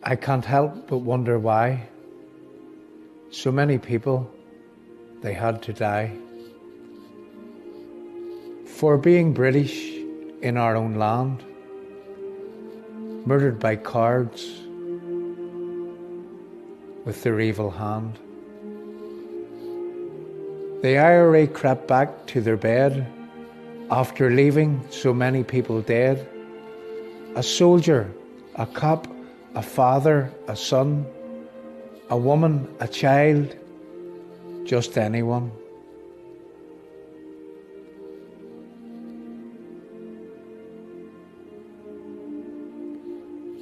I can't help but wonder why so many people, they had to die for being British in our own land, murdered by cowards with their evil hand. The IRA crept back to their bed after leaving so many people dead. A soldier, a cop, a father, a son, a woman, a child, just anyone.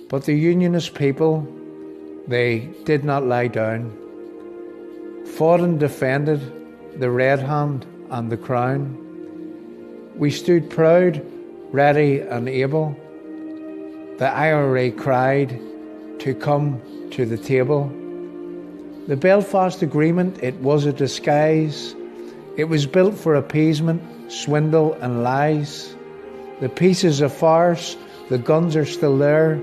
But the Unionist people, they did not lie down, fought and defended the Red Hand and the Crown. We stood proud, ready and able. The IRA cried to come to the table. The Belfast Agreement, it was a disguise. It was built for appeasement, swindle and lies. The peace is a farce, the guns are still there,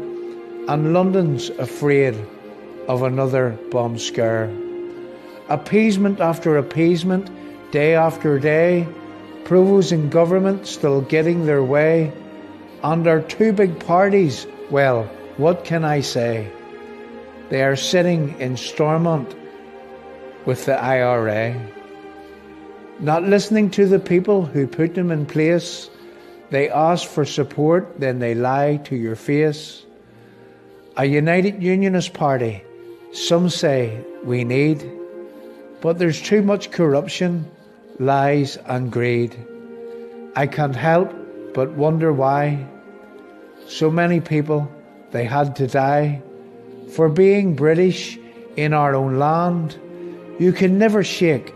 and London's afraid of another bomb scare. Appeasement after appeasement, day after day, provos in government still getting their way, and our two big parties, well, what can I say? They are sitting in Stormont with the IRA, not listening to the people who put them in place. They ask for support, then they lie to your face. A united Unionist party, some say we need, but there's too much corruption, lies and greed. I can't help but wonder why so many people, they had to die for being British in our own land. You can never shake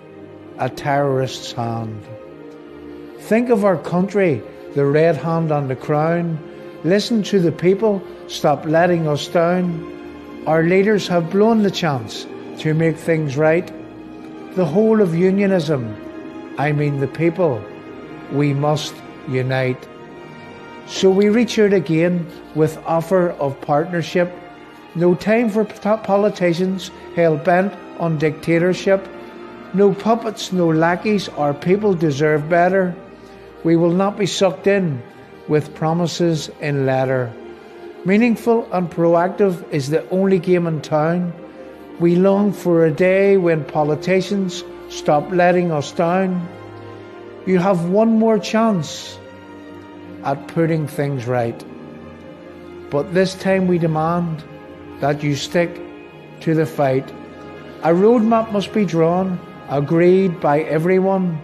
a terrorist's hand. Think of our country, the Red Hand and the Crown. Listen to the people, stop letting us down. Our leaders have blown the chance to make things right. The whole of unionism, I mean the people, we must unite. So we reach out again with offer of partnership. No time for politicians hell-bent on dictatorship. No puppets, no lackeys, our people deserve better. We will not be sucked in with promises in letter. Meaningful and proactive is the only game in town. We long for a day when politicians stop letting us down. You have one more chance at putting things right. But this time we demand that you stick to the fight. A roadmap must be drawn, agreed by everyone.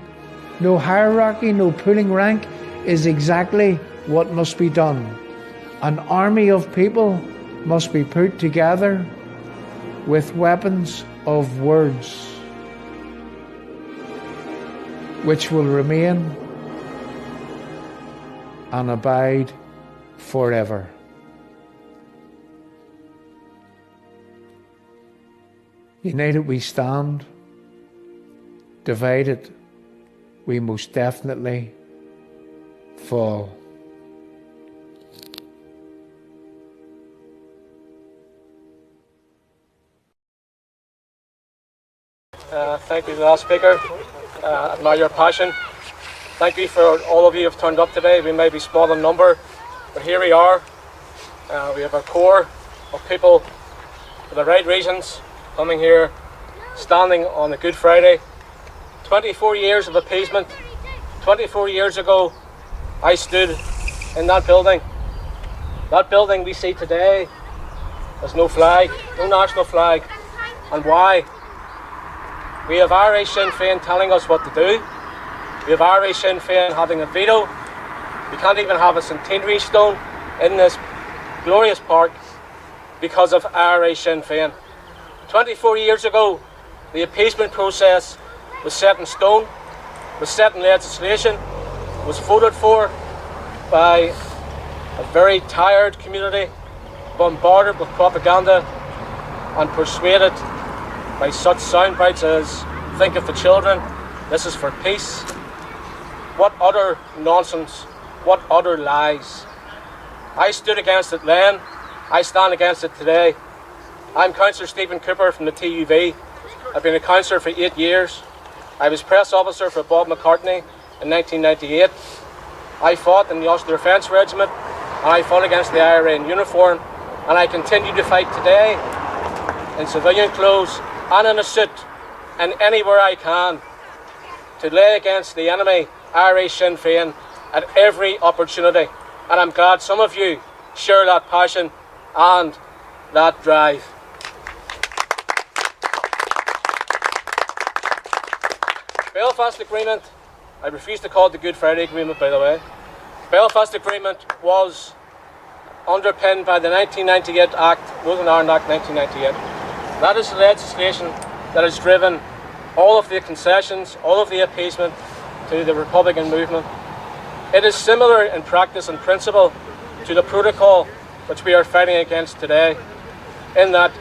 No hierarchy, no pulling rank is exactly what must be done. An army of people must be put together with weapons of words, which will remain and abide forever. United we stand, divided we most definitely fall. Thank you to the last speaker. Admire your passion. Thank you for all of you who have turned up today. We may be small in number, but here we are. We have a core of people for the right reasons coming here, standing on a Good Friday. 24 years of appeasement. 24 years ago, I stood in that building. That building we see today has no flag, no national flag. And why? We have Irish Sinn Féin telling us what to do. We have Irish Sinn Féin having a veto. We can't even have a centenary stone in this glorious park because of Irish Sinn Féin. 24 years ago, the appeasement process was set in stone, was set in legislation, was voted for by a very tired community, bombarded with propaganda and persuaded by such sound bites as "think of the children, this is for peace." What utter nonsense, what utter lies. I stood against it then, I stand against it today. I'm Councillor Stephen Cooper from the TUV. I've been a councillor for 8 years. I was press officer for Bob McCartney in 1998. I fought in the Ulster Defence Regiment, and I fought against the IRA in uniform, and I continue to fight today in civilian clothes and in a suit and anywhere I can to lay against the enemy, IRA Sinn Féin, at every opportunity. And I'm glad some of you share that passion and that drive. Belfast Agreement, I refuse to call it the Good Friday Agreement, by the way. Belfast Agreement was underpinned by the 1998 Act, Northern Ireland Act 1998. That is the legislation that has driven all of the concessions, all of the appeasement to the Republican movement. It is similar in practice and principle to the protocol which we are fighting against today, in that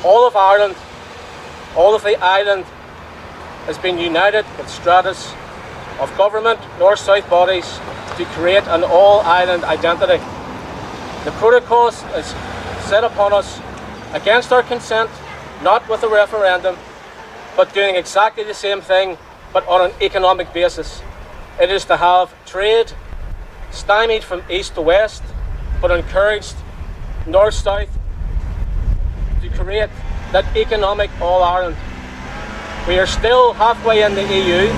all of Ireland, all of the island has been united with stratas of government, north-south bodies to create an all-island identity. The protocol is set upon us against our consent, not with a referendum, but doing exactly the same thing, but on an economic basis. It is to have trade stymied from east to west, but encouraged north-south to create that economic all-Ireland. We are still halfway in the EU.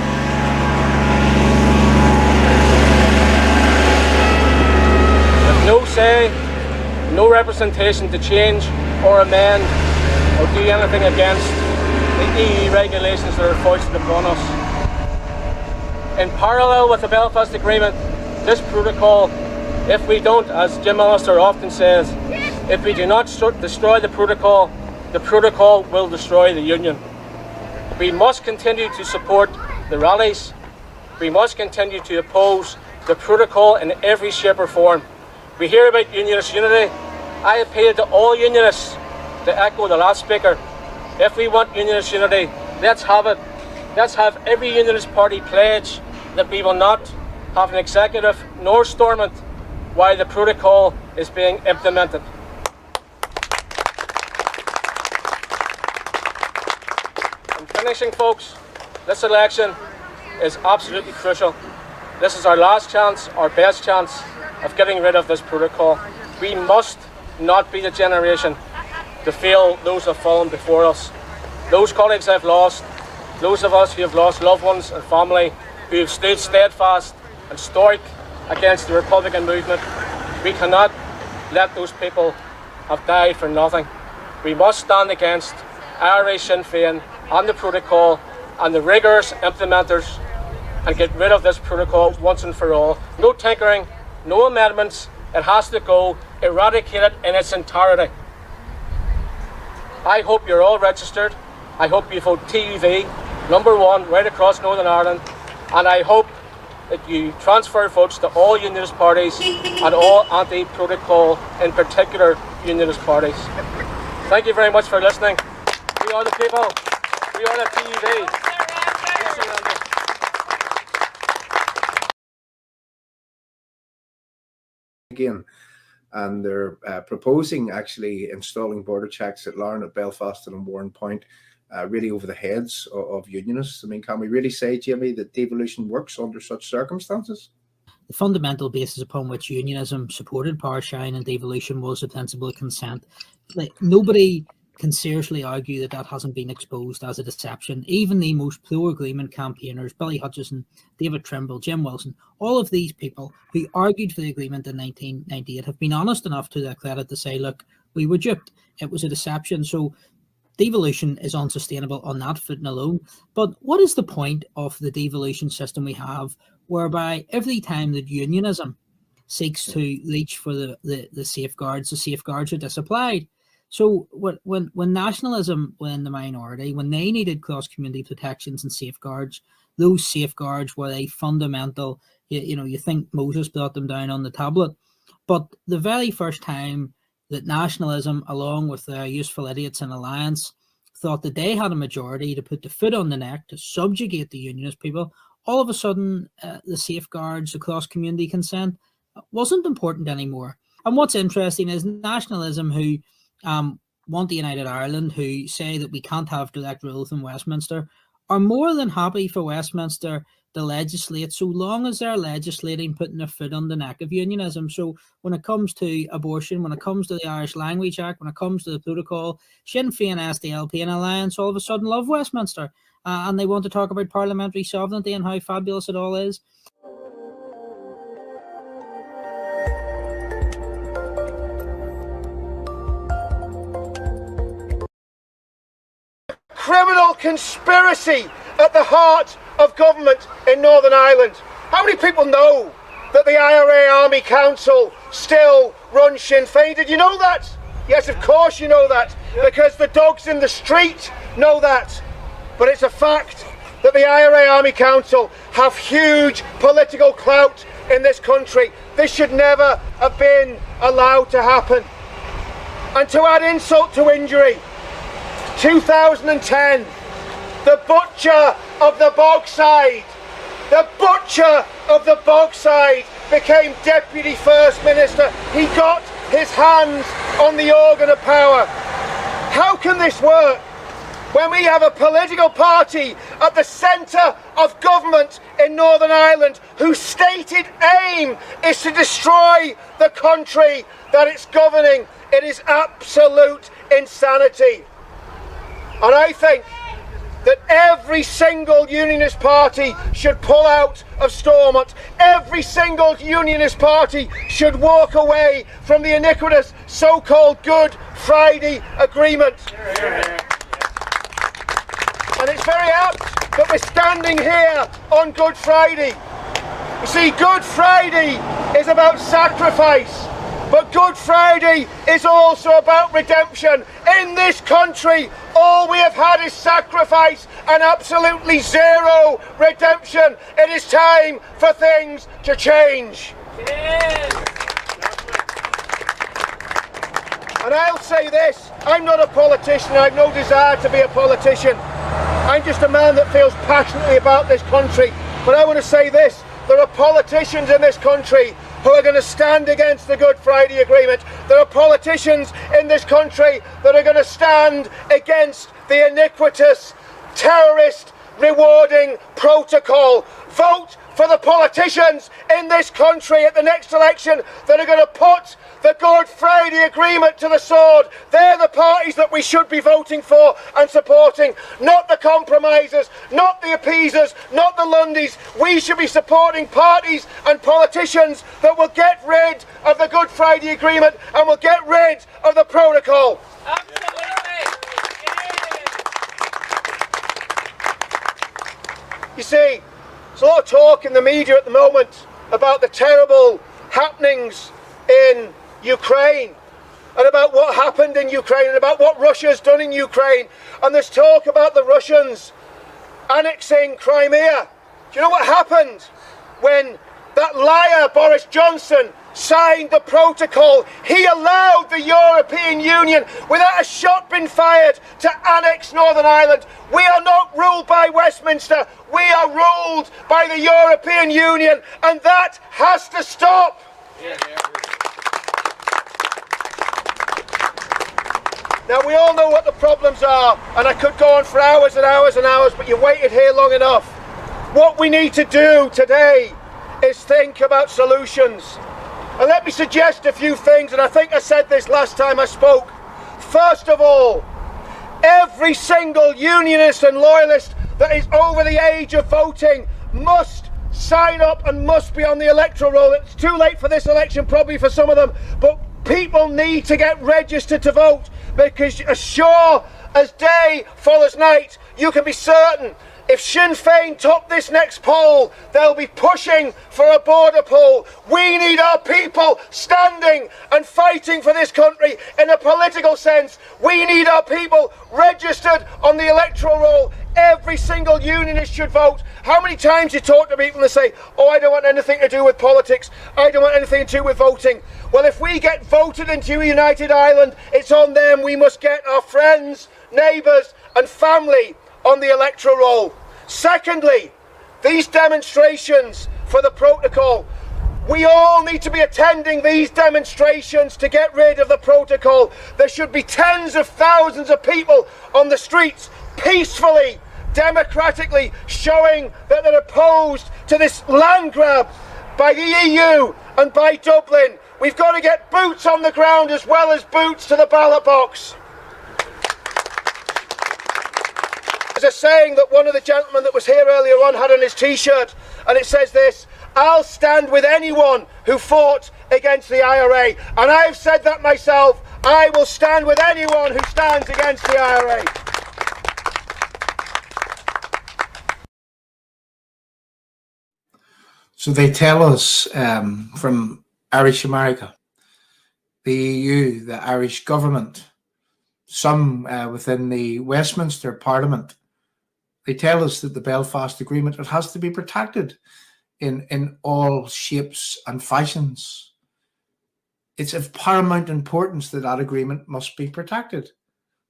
With no say, no representation to change or amend or do anything against the EU regulations that are foisted upon us. In parallel with the Belfast Agreement, this protocol, if we don't, as Jim Allister often says, if we do not destroy the protocol will destroy the Union. We must continue to support the rallies. We must continue to oppose the protocol in every shape or form. We hear about unionist unity. I appeal to all unionists to echo the last speaker. If we want unionist unity, let's have it. Let's have every unionist party pledge that we will not have an executive nor storm it while the protocol is being implemented. In finishing, folks, this election is absolutely crucial. This is our last chance, our best chance of getting rid of this protocol. We must not be the generation to fail those who have fallen before us. Those colleagues I've lost, those of us who have lost loved ones and family, who have stood steadfast and stoic against the Republican movement, we cannot let those people have died for nothing. We must stand against IRA Sinn Féin and the protocol and the rigorous implementers and get rid of this protocol once and for all. No tinkering, no amendments. It has to go. Eradicate it in its entirety. I hope you're all registered. I hope you vote TUV, #1, right across Northern Ireland. And I hope that you transfer votes to all unionist parties and all anti-protocol, in particular, unionist parties. Thank you very much for listening. We are the people. We are the TUV. Again, and they're proposing actually installing border checks at Larne, at Belfast and Warren Point, really over the heads of unionists. I mean, can we really say, Jamie, that devolution works under such circumstances? The fundamental basis upon which unionism supported power sharing and devolution was the principle of consent. Like, nobody can seriously argue that that hasn't been exposed as a deception. Even the most pro-agreement campaigners, Billy Hutchison, David Trimble, Jim Wilson, all of these people who argued for the agreement in 1998 have been honest enough to their credit to say, look, we were duped. It was a deception. So devolution is unsustainable on that footing alone. But what is the point of the devolution system we have, whereby every time that unionism seeks to reach for the safeguards are disapplied? So when nationalism were in the minority, when they needed cross-community protections and safeguards, those safeguards were a fundamental, you think Moses brought them down on the tablet. But the very first time that nationalism, along with their useful idiots in alliance, thought that they had a majority to put the foot on the neck, to subjugate the unionist people, all of a sudden the safeguards, the cross-community consent wasn't important anymore. And what's interesting is nationalism, who want a United Ireland, who say that we can't have direct rule from Westminster, are more than happy for Westminster to legislate, so long as they're legislating, putting their foot on the neck of unionism. So when it comes to abortion, when it comes to the Irish Language Act, when it comes to the protocol, Sinn Féin, SDLP and Alliance all of a sudden love Westminster, and they want to talk about parliamentary sovereignty and how fabulous it all is. Criminal conspiracy at the heart of government in Northern Ireland. How many people know that the IRA Army Council still runs Sinn Féin? Did you know that? Yes, of course you know that, because the dogs in the street know that. But it's a fact that the IRA Army Council have huge political clout in this country. This should never have been allowed to happen. And to add insult to injury, 2010, the butcher of the Bogside became Deputy First Minister. He got his hands on the organ of power. How can this work when we have a political party at the centre of government in Northern Ireland whose stated aim is to destroy the country that it's governing? It is absolute insanity. And I think that every single unionist party should pull out of Stormont. Every single unionist party should walk away from the iniquitous so-called Good Friday Agreement. And it's very apt that we're standing here on Good Friday. You see, Good Friday is about sacrifice. But Good Friday is also about redemption. In this country, all we have had is sacrifice and absolutely zero redemption. It is time for things to change. And I'll say this, I'm not a politician, I have no desire to be a politician. I'm just a man that feels passionately about this country. But I want to say this, there are politicians in this country who are going to stand against the Good Friday Agreement. There are politicians in this country that are going to stand against the iniquitous, terrorist, rewarding protocol. Vote for the politicians in this country at the next election that are going to put the Good Friday Agreement to the sword. They're the parties that we should be voting for and supporting, not the compromisers, not the appeasers, not the Lundies. We should be supporting parties and politicians that will get rid of the Good Friday Agreement and will get rid of the protocol. You see, there's a lot of talk in the media at the moment about the terrible happenings in Ukraine and about what happened in Ukraine and about what Russia's done in Ukraine. And there's talk about the Russians annexing Crimea. Do you know what happened when that liar Boris Johnson signed the protocol? He allowed the European Union, without a shot being fired, to annex Northern Ireland. We are not ruled by Westminster. We are ruled by the European Union, and that has to stop. Now, we all know what the problems are, and I could go on for hours and hours and hours, but you waited here long enough. What we need to do today is think about solutions. And let me suggest a few things, and I think I said this last time I spoke. First of all, every single unionist and loyalist that is over the age of voting must sign up and must be on the electoral roll. It's too late for this election, probably for some of them, but people need to get registered to vote, because as sure as day follows night, you can be certain if Sinn Féin top this next poll, they'll be pushing for a border poll. We need our people standing and fighting for this country in a political sense. We need our people registered on the electoral roll. Every single unionist should vote. How many times you talk to people and they say, oh, I don't want anything to do with politics. I don't want anything to do with voting. Well, if we get voted into a united Ireland, it's on them. We must get our friends, neighbours and family on the electoral roll. Secondly, these demonstrations for the protocol, We all need to be attending these demonstrations to get rid of the protocol. There should be tens of thousands of people on the streets peacefully, democratically, showing that they're opposed to this land grab by the EU and by Dublin. We've got to get boots on the ground as well as boots to the ballot box. There's a saying that one of the gentlemen that was here earlier on had on his t-shirt, and it says this: I'll stand with anyone who fought against the IRA. And I've said that myself. I will stand with anyone who stands against the IRA. So they tell us from Irish America, the EU, the Irish government, some within the Westminster Parliament, they tell us that the Belfast Agreement, it has to be protected in all shapes and fashions. It's of paramount importance that that agreement must be protected.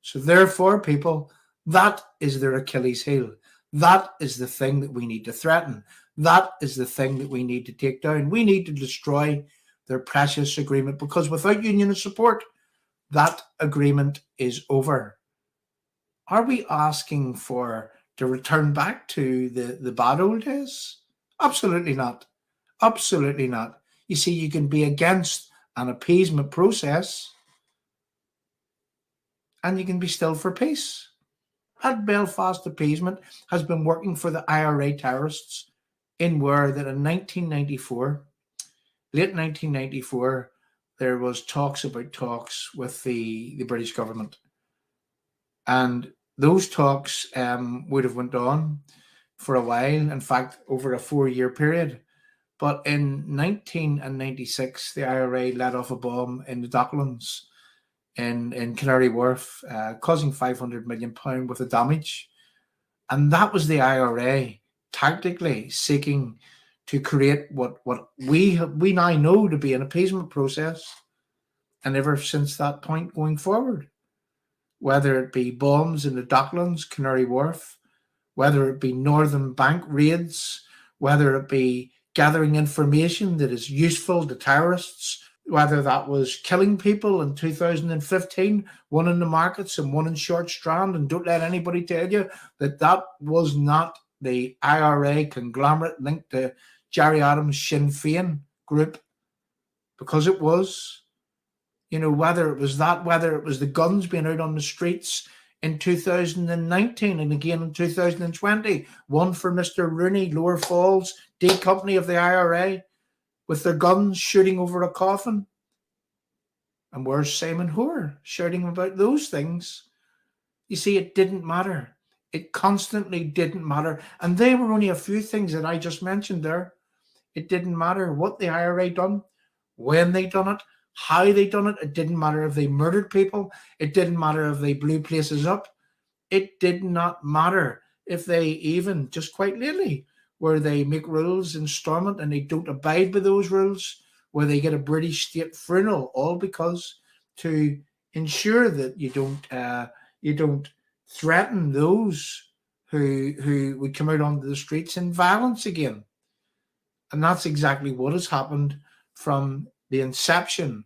So therefore, people, that is their Achilles heel. That is the thing that we need to threaten. That is the thing that we need to take down. We need to destroy their precious agreement, because without unionist support, that agreement is over. Are we asking to return back to the bad old days? Absolutely not. Absolutely not. You see, you can be against an appeasement process and you can be still for peace. That Belfast appeasement has been working for the IRA terrorists in where that in 1994, late 1994, there was talks with the British government. And those talks would have went on for a while, in fact, over a 4-year period. But in 1996, the IRA let off a bomb in the Docklands in Canary Wharf, causing £500 million worth of damage. And that was the IRA tactically seeking to create what we now know to be an appeasement process. And ever since that point going forward, whether it be bombs in the Docklands, Canary Wharf, whether it be Northern Bank raids, whether it be gathering information that is useful to terrorists, whether that was killing people in 2015, one in the markets and one in Short Strand, and don't let anybody tell you that that was not the IRA conglomerate linked to Gerry Adams' Sinn Féin group, because it was. You know, whether it was that, whether it was the guns being out on the streets in 2019 and again in 2020, one for Mr. Rooney, Lower Falls, D Company of the IRA, with their guns shooting over a coffin. And where's Simon Hoare shouting about those things? You see, it didn't matter. It constantly didn't matter. And they were only a few things that I just mentioned there. It didn't matter what the IRA done, when they done it, how they done it. It didn't matter if they murdered people. It didn't matter if they blew places up. It did not matter if they even, just quite lately, where they make rules in Stormont and they don't abide by those rules, where they get a British state funeral, all because to ensure that you don't threaten those who would come out onto the streets in violence again. And that's exactly what has happened from the inception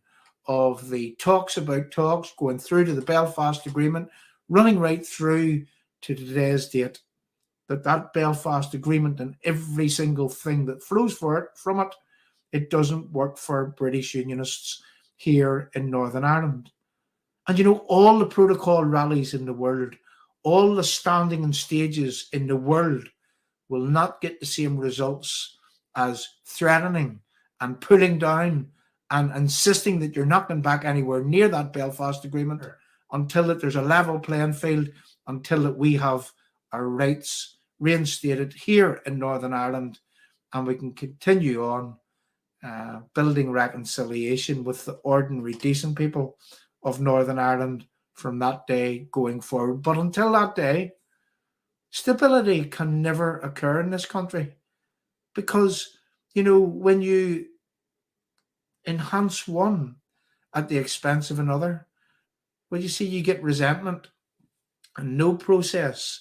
of the talks about talks, going through to the Belfast Agreement, running right through to today's date. That Belfast Agreement and every single thing that flows from it, it doesn't work for British Unionists here in Northern Ireland. And you know, all the protocol rallies in the world, all the standing on stages in the world will not get the same results as threatening and pulling down and insisting that you're not going back anywhere near that Belfast Agreement until that there's a level playing field, until that we have our rights reinstated here in Northern Ireland, and we can continue on building reconciliation with the ordinary decent people of Northern Ireland from that day going forward. But until that day, stability can never occur in this country, because, you know, when you enhance one at the expense of another, well, you see, you get resentment, and no process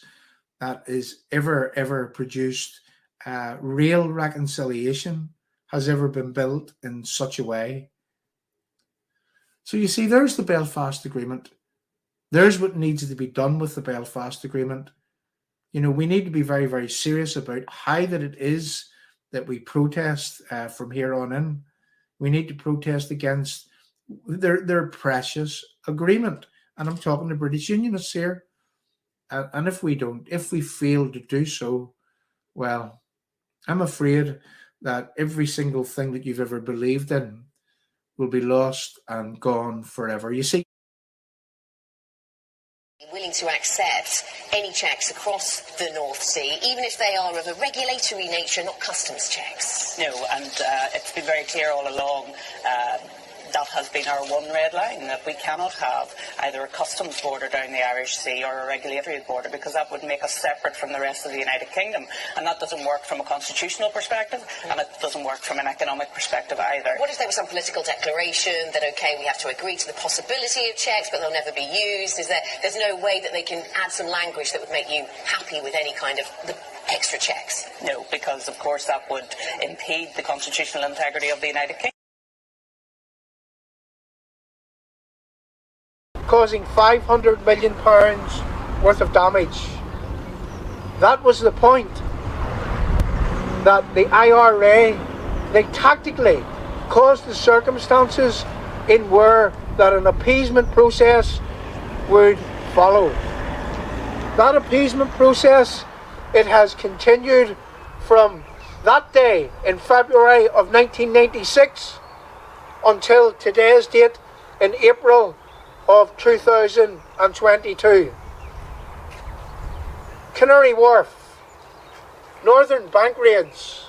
that is ever produced real reconciliation has ever been built in such a way. So you see, there's the Belfast Agreement. There's what needs to be done with the Belfast Agreement. You know, we need to be very, very serious about how that it is that we protest from here on in. We need to protest against their precious agreement. And I'm talking to British Unionists here. And if we fail to do so, well, I'm afraid that every single thing that you've ever believed in will be lost and gone forever. You see, willing to accept any checks across the North Sea, even if they are of a regulatory nature, not customs checks? No, and it's been very clear all along. That has been our one red line, that we cannot have either a customs border down the Irish Sea or a regulatory border, because that would make us separate from the rest of the United Kingdom. And that doesn't work from a constitutional perspective, and it doesn't work from an economic perspective either. What if there was some political declaration that, OK, we have to agree to the possibility of checks, but they'll never be used? There's no way that they can add some language that would make you happy with any kind of the extra checks? No, because, of course, that would impede the constitutional integrity of the United Kingdom. Causing £500 million worth of damage. That was the point. That the IRA, they tactically caused the circumstances in where that an appeasement process would follow. That appeasement process, it has continued from that day in February of 1996 until today's date in April of 2022. Canary Wharf, Northern bank raids,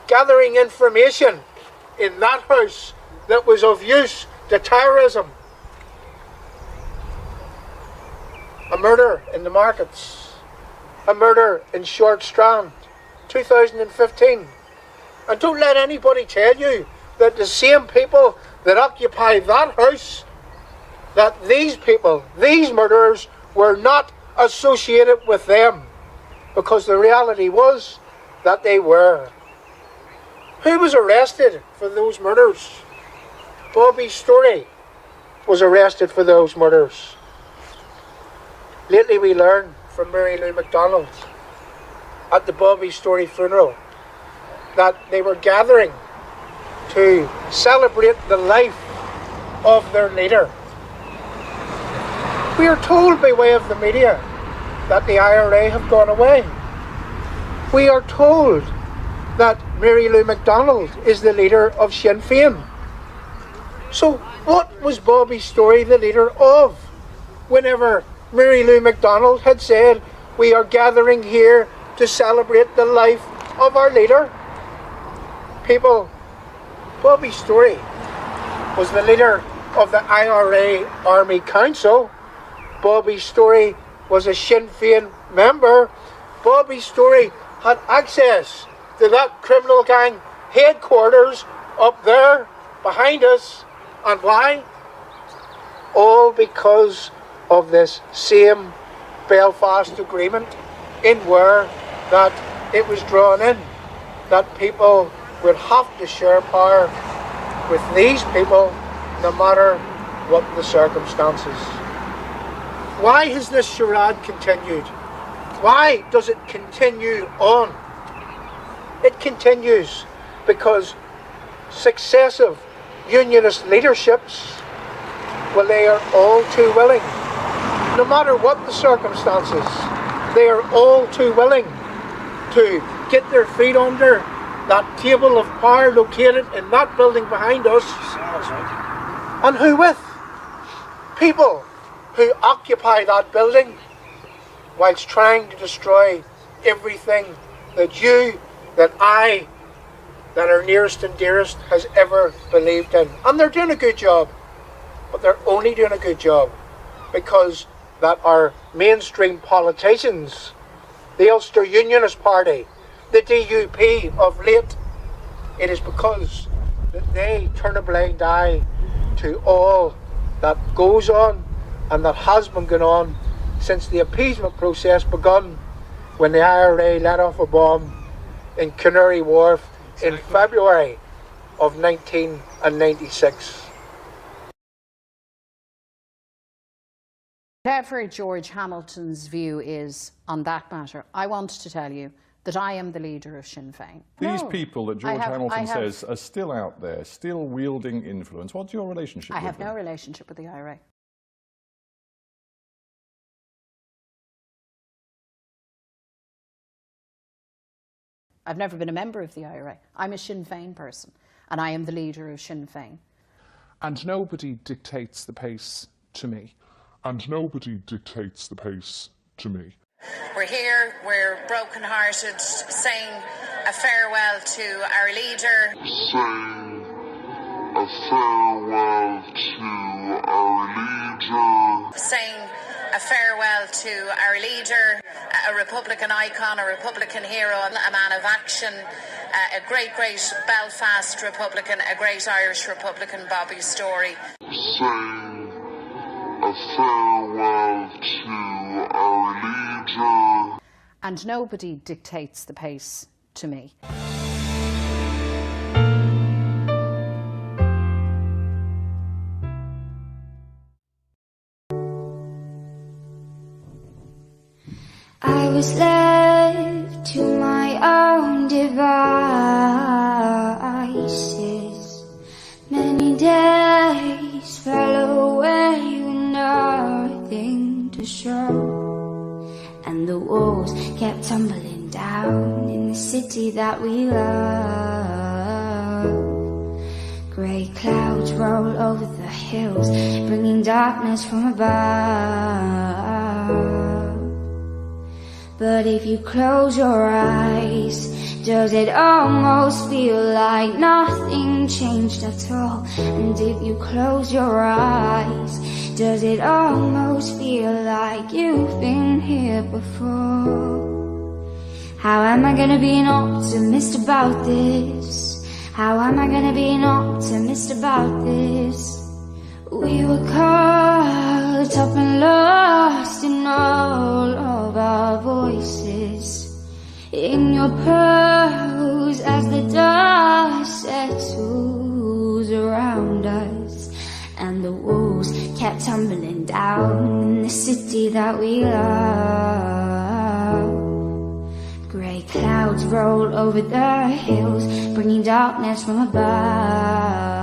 gathering information in that house that was of use to terrorism, a murder in the markets, a murder in Short Strand, 2015. And don't let anybody tell you that the same people that occupy that house, that these people, these murderers, were not associated with them, because the reality was that they were. Who was arrested for those murders? Bobby Storey was arrested for those murders. Lately we learned from Mary Lou MacDonald at the Bobby Storey funeral that they were gathering to celebrate the life of their leader. We are told by way of the media that the IRA have gone away. We are told that Mary Lou MacDonald is the leader of Sinn Féin. So what was Bobby Storey the leader of whenever Mary Lou MacDonald had said, we are gathering here to celebrate the life of our leader? People, Bobby Storey was the leader of the IRA Army Council. Bobby Storey was a Sinn Féin member. Bobby Storey had access to that criminal gang headquarters up there behind us. And why? All because of this same Belfast Agreement, in where that it was drawn in that people would have to share power with these people no matter what the circumstances. Why has this charade continued? Why does it continue on? It continues because successive unionist leaderships, well, they are all too willing, no matter what the circumstances, they are all too willing to get their feet under that table of power located in that building behind us. And who with? People who occupy that building whilst trying to destroy everything that you, that I, that our nearest and dearest has ever believed in. And they're doing a good job, but they're only doing a good job because that our mainstream politicians, the Ulster Unionist Party, the DUP of late, it is because that they turn a blind eye to all that goes on and that has been going on since the appeasement process begun, when the IRA let off a bomb in Canary Wharf in February of 1996. Whatever George Hamilton's view is on that matter, I want to tell you that I am the leader of Sinn Féin. These people that George Hamilton says are still out there, still wielding influence. What's your relationship with them? I have no relationship with the IRA. I've never been a member of the IRA. I'm a Sinn Féin person, and I am the leader of Sinn Féin. And nobody dictates the pace to me. And nobody dictates the pace to me. We're here, we're broken-hearted, saying a farewell to our leader. Saying a farewell to our leader. Saying a farewell to our leader, a Republican icon, a Republican hero, a man of action, a great, great Belfast Republican, a great Irish Republican, Bobby Story. Saying a farewell to our leader. And nobody dictates the pace to me. I was left to my own devices. Many days fell away with nothing to show, and the walls kept tumbling down in the city that we love. Grey clouds roll over the hills, bringing darkness from above. But if you close your eyes, does it almost feel like nothing changed at all? And if you close your eyes, does it almost feel like you've been here before? How am I gonna be an optimist about this? How am I gonna be an optimist about this? We were caught up and lost in all of our voices, in your pearls as the dust settles around us, and the walls kept tumbling down in the city that we love. Grey clouds roll over the hills, bringing darkness from above.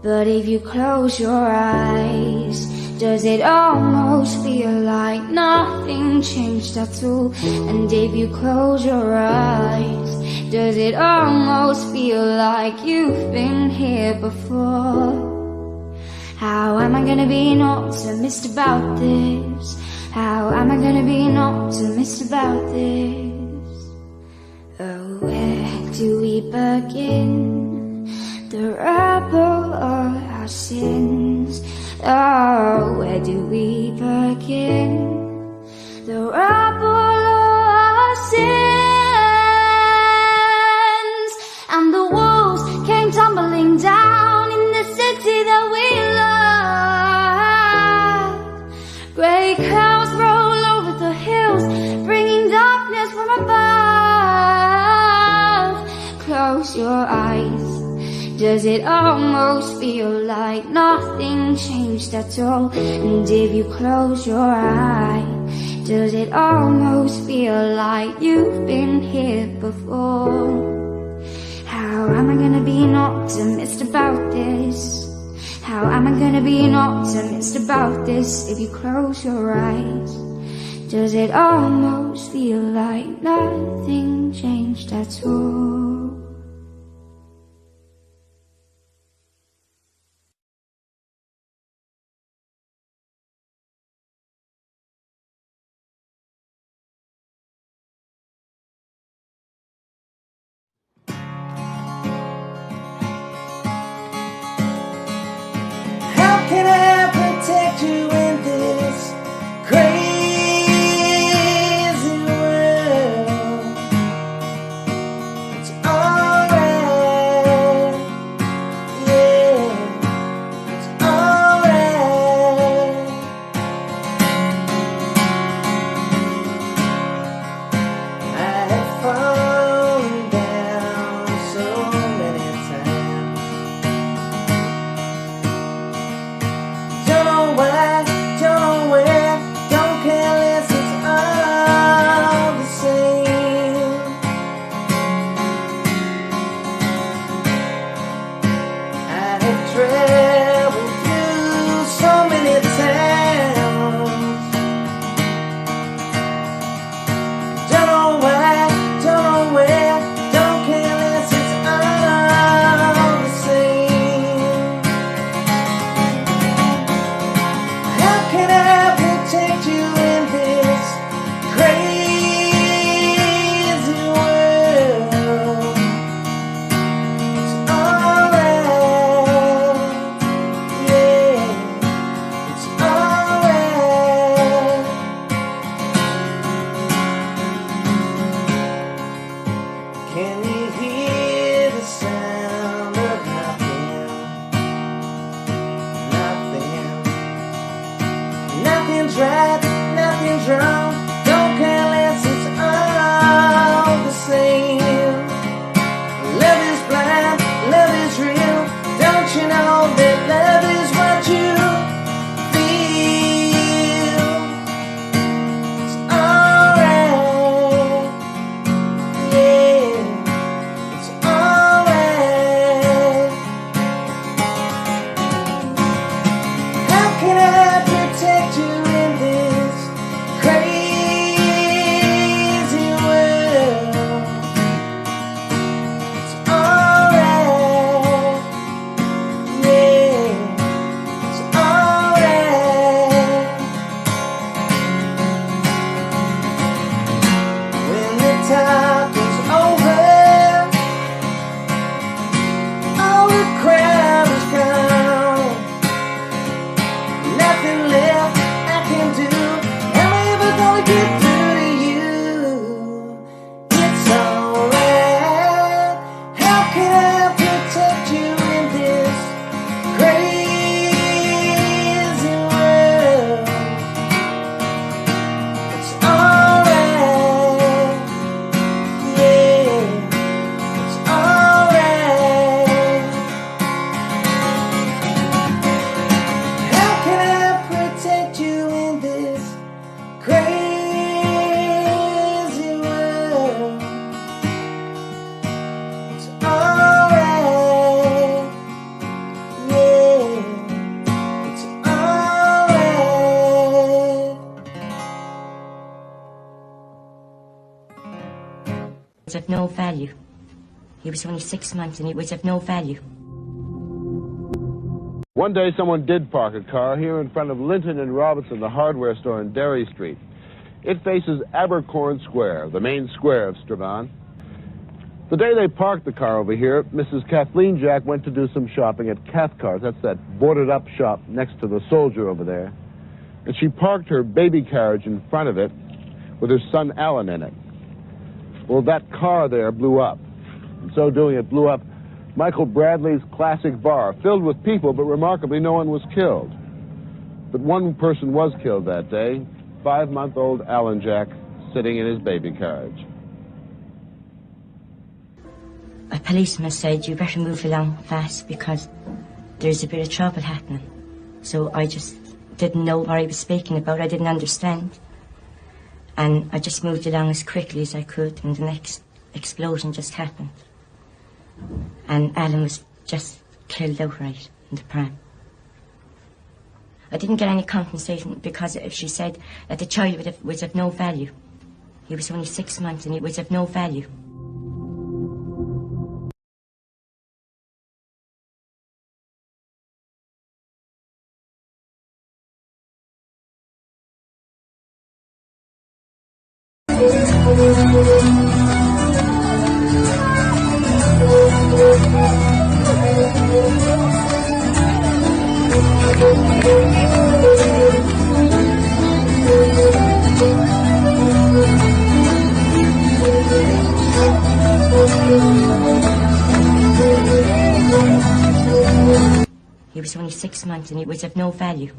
But if you close your eyes, does it almost feel like nothing changed at all? And if you close your eyes, does it almost feel like you've been here before? How am I gonna be an optimist about this? How am I gonna be an optimist about this? Oh, where do we begin? The rubble of our sins. Oh, where do we begin? The rubble of our sins. And the walls came tumbling down in the city that we love. Grey clouds roll over the hills, bringing darkness from above. Close your eyes. Does it almost feel like nothing changed at all? And if you close your eyes, does it almost feel like you've been here before? How am I gonna be an optimist about this? How am I gonna be an optimist about this? If you close your eyes, does it almost feel like nothing changed at all? Can I protect you in this crazy world? It's of no value. He was only 6 months and he was of no value. One day someone did park a car here in front of Linton and Robinson, the hardware store in Derry Street. It faces Abercorn Square, the main square of Strabane. The day they parked the car over here, Mrs. Kathleen Jack went to do some shopping at Cathcart. That's that boarded-up shop next to the Soldier over there. And she parked her baby carriage in front of it with her son Alan in it. Well, that car there blew up. In so doing, it blew up Michael Bradley's classic bar, filled with people, but remarkably no one was killed. But one person was killed that day, 5-month-old Alan Jack, sitting in his baby carriage. A policeman said, you better move along fast because there's a bit of trouble happening. So I just didn't know what he was speaking about. I didn't understand. And I just moved along as quickly as I could, and the next explosion just happened. And Alan was just killed outright in the pram. I didn't get any compensation because she said that the child was of no value. He was only 6 months and he was of no value. He was only 6 months and he was of no value.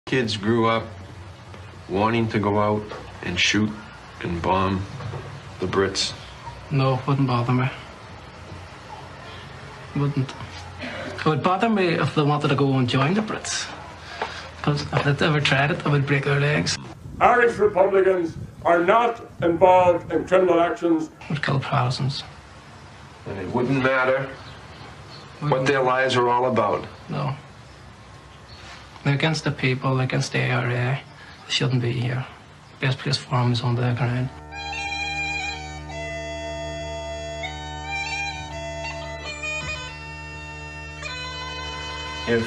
Kids grew up wanting to go out and shoot and bomb the Brits. No, it wouldn't bother me. It wouldn't. It would bother me if they wanted to go and join the Brits. Because if they ever tried it, they would break their legs. Irish Republicans are not involved in criminal actions. Would kill Protestants. And it wouldn't matter what their lives are all about. No. They're against the people, against the IRA. They shouldn't be here. Best place for them is under the ground. If,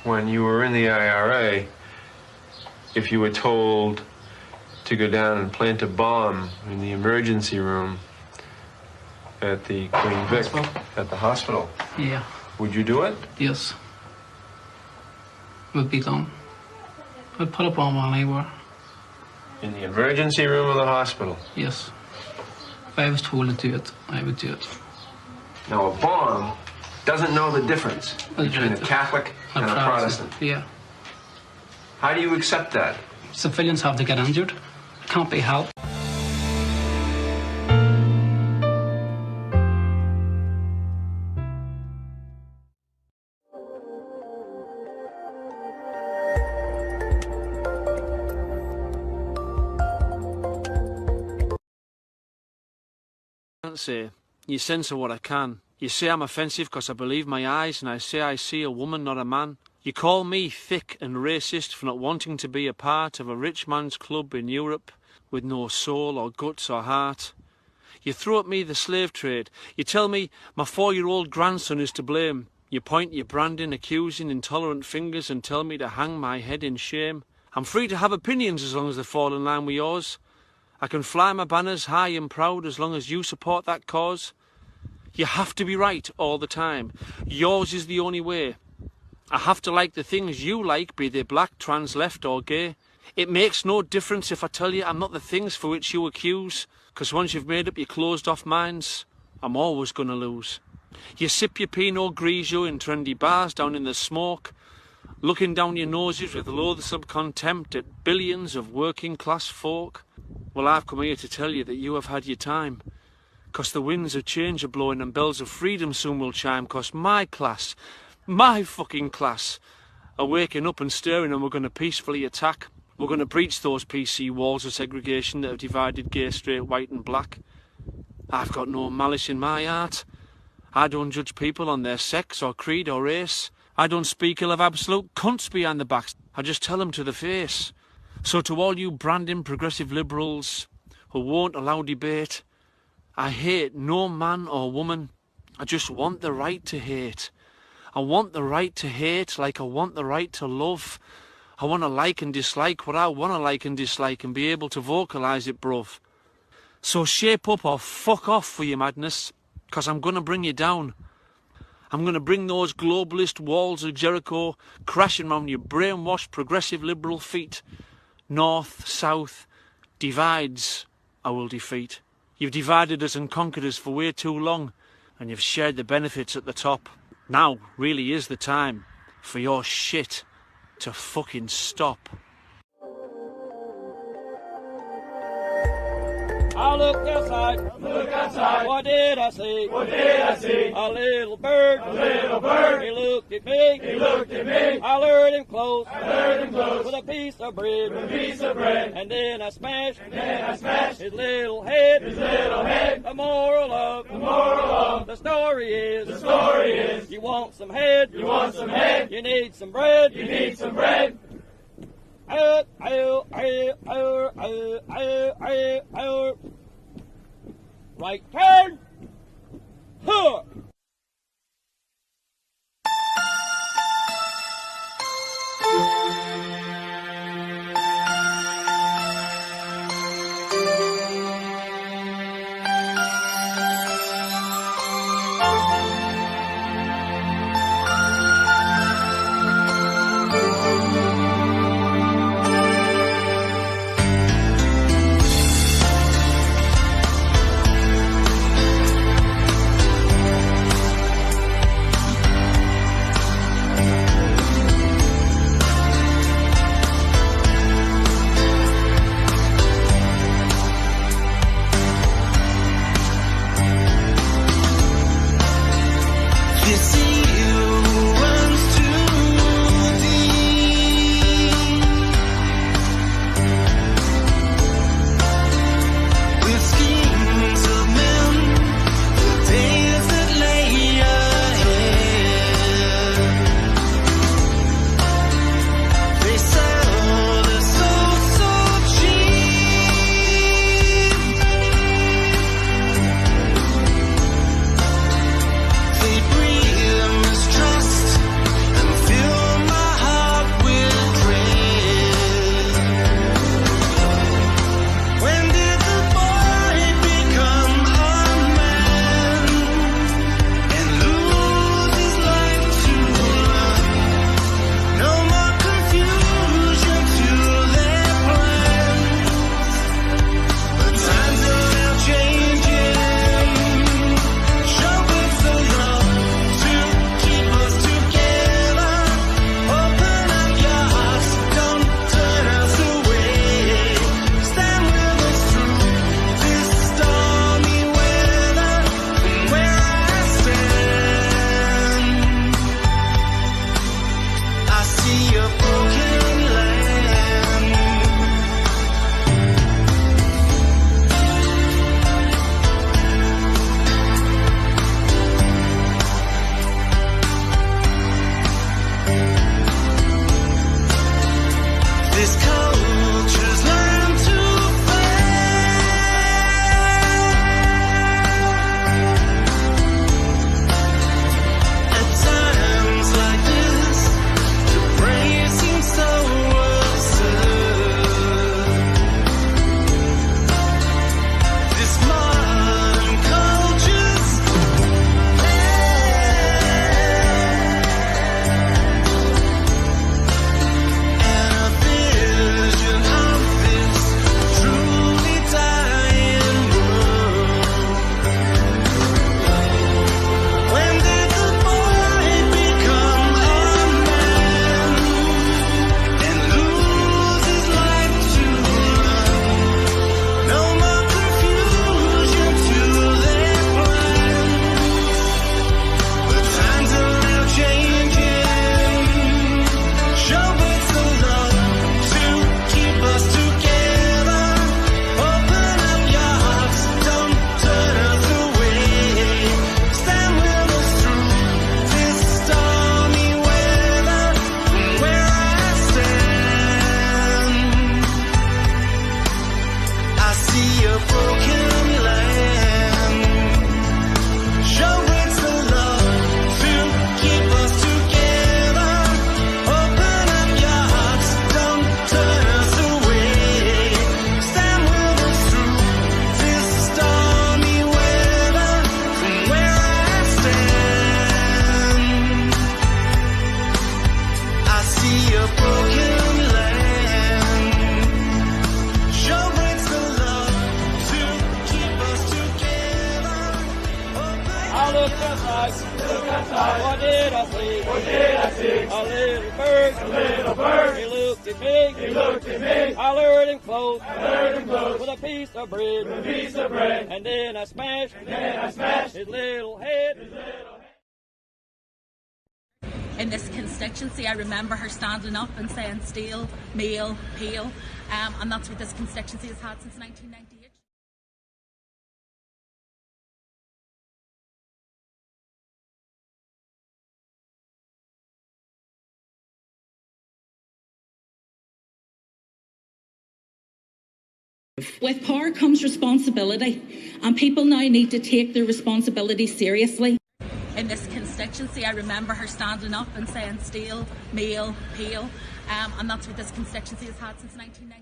when you were in the IRA, if you were told to go down and plant a bomb in the emergency room at the Queen Vic, at the hospital, yeah, would you do it? Yes. Would be done. I'd put a bomb on anywhere. In the emergency room of the hospital? Yes. If I was told to do it, I would do it. Now, a bomb doesn't know the difference between a Catholic and a Protestant. Yeah. How do you accept that? Civilians have to get injured. It can't be helped. Say, you censor what I can. You say I'm offensive because I believe my eyes, and I say I see a woman, not a man. You call me thick and racist for not wanting to be a part of a rich man's club in Europe with no soul or guts or heart. You throw at me the slave trade. You tell me my 4-year-old grandson is to blame. You point your branding, accusing, intolerant fingers and tell me to hang my head in shame. I'm free to have opinions as long as they fall in line with yours. I can fly my banners high and proud as long as you support that cause. You have to be right all the time. Yours is the only way. I have to like the things you like, be they black, trans, left or gay. It makes no difference if I tell you I'm not the things for which you accuse, 'cause once you've made up your closed-off minds, I'm always gonna lose. You sip your Pinot Grigio in trendy bars down in the smoke, looking down your noses with loathsome contempt at billions of working-class folk. Well, I've come here to tell you that you have had your time, 'cause the winds of change are blowing and bells of freedom soon will chime, 'cause my class, my fucking class, are waking up and stirring, and we're going to peacefully attack. We're going to breach those PC walls of segregation that have divided gay, straight, white and black. I've got no malice in my heart. I don't judge people on their sex or creed or race. I don't speak ill of absolute cunts behind the backs. I just tell them to the face. So to all you branding progressive liberals who won't allow debate, I hate no man or woman. I just want the right to hate. I want the right to hate like I want the right to love. I want to like and dislike what I want to like and dislike and be able to vocalise it, bruv. So shape up or fuck off for your madness, 'cause I'm going to bring you down. I'm going to bring those globalist walls of Jericho crashing round your brainwashed progressive liberal feet. North, south, divides I will defeat. You've divided us and conquered us for way too long, and you've shared the benefits at the top. Now really is the time for your shit to fucking stop. I looked outside. What did I see? A little bird. He looked at me. I lured him close. With a piece of bread. And then I smashed. His little head. The moral of the story is. You want some head. You need some bread. Right turn. Huh. outside. What did I see? What did I see? A little bird. A little bird. He looked at me. He looked at me. I lured him close. I lured him close. With a piece of bread. With a piece of bread. And then I smashed. And then I smashed his little head. His little head. In this constituency, I remember her standing up and saying steal, meal, peel, and that's what this constituency has had since 1998. With power comes responsibility, and people now need to take their responsibility seriously. In this constituency, I remember her standing up and saying steal, meal, peel, and that's what this constituency has had since 1998.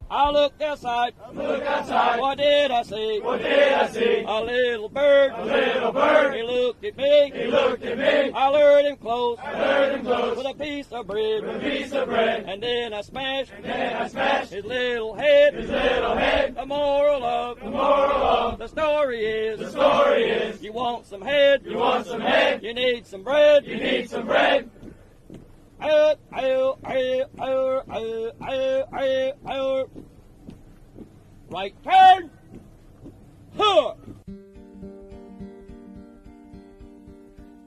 I looked outside. What did I see? What did I see? A little bird. A little bird. He looked at me. He looked at me. I lured him close. I lured him close. With a piece of bread. With a piece of bread. And then I smashed. And then I smashed his little head. His little head. The moral of the story is you want some head. You want some head. You need some bread. You need some bread. Right turn. Huh.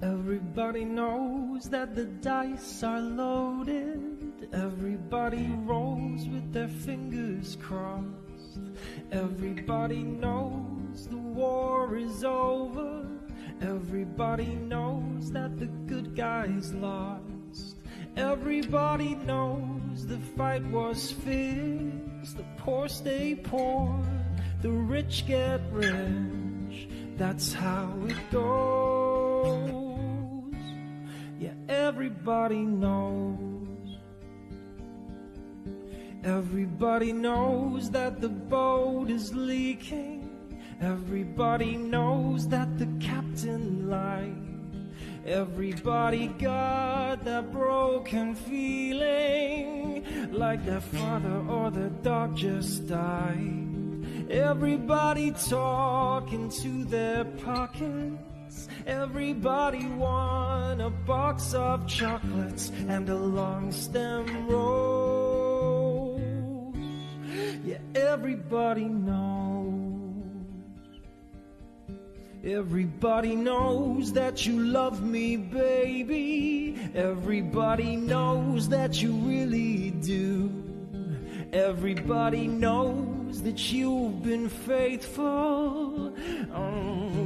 Everybody knows that the dice are loaded. Everybody rolls with their fingers crossed. Everybody knows the war is over. Everybody knows that the good guys lost. Everybody knows the fight was fixed. The poor stay poor, the rich get rich. That's how it goes. Yeah, everybody knows. Everybody knows that the boat is leaking. Everybody knows that the captain lied. Everybody got that broken feeling, like their father or their dog just died. Everybody talking to their pockets. Everybody want a box of chocolates and a long stem rose. Yeah, everybody knows. Everybody knows that you love me, baby. Everybody knows that you really do. Everybody knows that you've been faithful,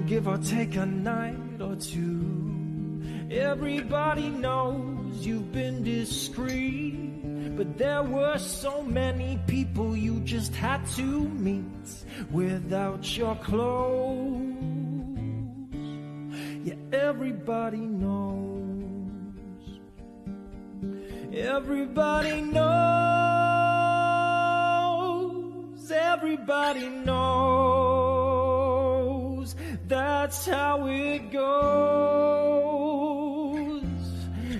give or take a night or two. Everybody knows you've been discreet, but there were so many people you just had to meet without your clothes. Yeah, everybody knows. Everybody knows. Everybody knows. That's how it goes.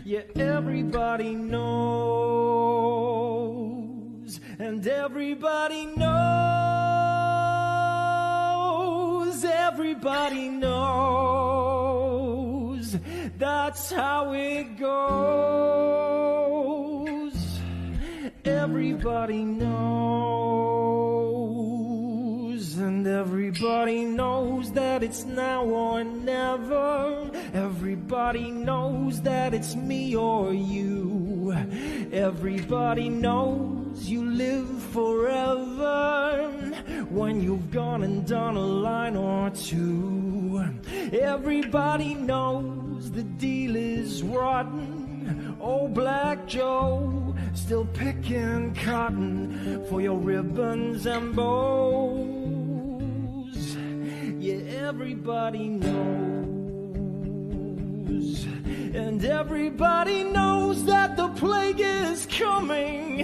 Yeah, everybody knows. And everybody knows. Everybody knows. That's how it goes. Everybody knows. And everybody knows that it's now or never. Everybody knows that it's me or you. Everybody knows you live forever when you've gone and done a line or two. Everybody knows the deal is rotten. Old Black Joe still picking cotton for your ribbons and bows. Yeah, everybody knows. And And everybody knows that the plague is coming.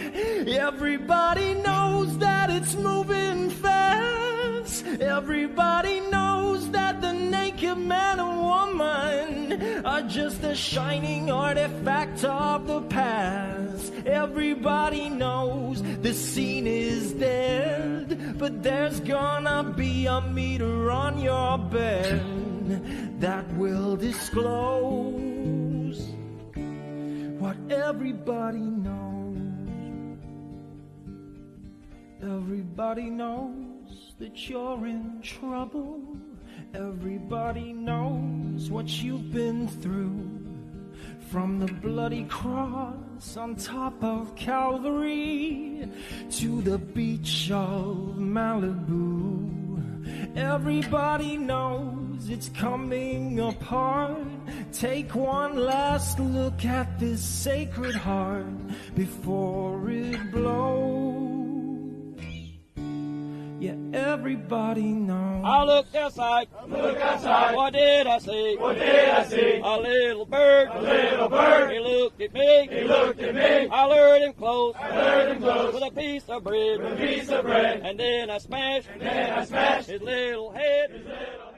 Everybody knows that it's moving fast. Everybody knows that the naked man and woman are just a shining artifact of the past. Everybody knows the scene is dead, but there's gonna be a meter on your bed that will disclose what everybody knows. Everybody knows that you're in trouble. Everybody knows what you've been through. From the bloody cross on top of Calvary to the beach of Malibu. Everybody knows it's coming apart. Take one last look at this sacred heart before it blows. Yeah, everybody knows. I looked outside. What did I see? A little bird. He looked at me. I lured him close. With a piece of bread. And then I smashed his little head.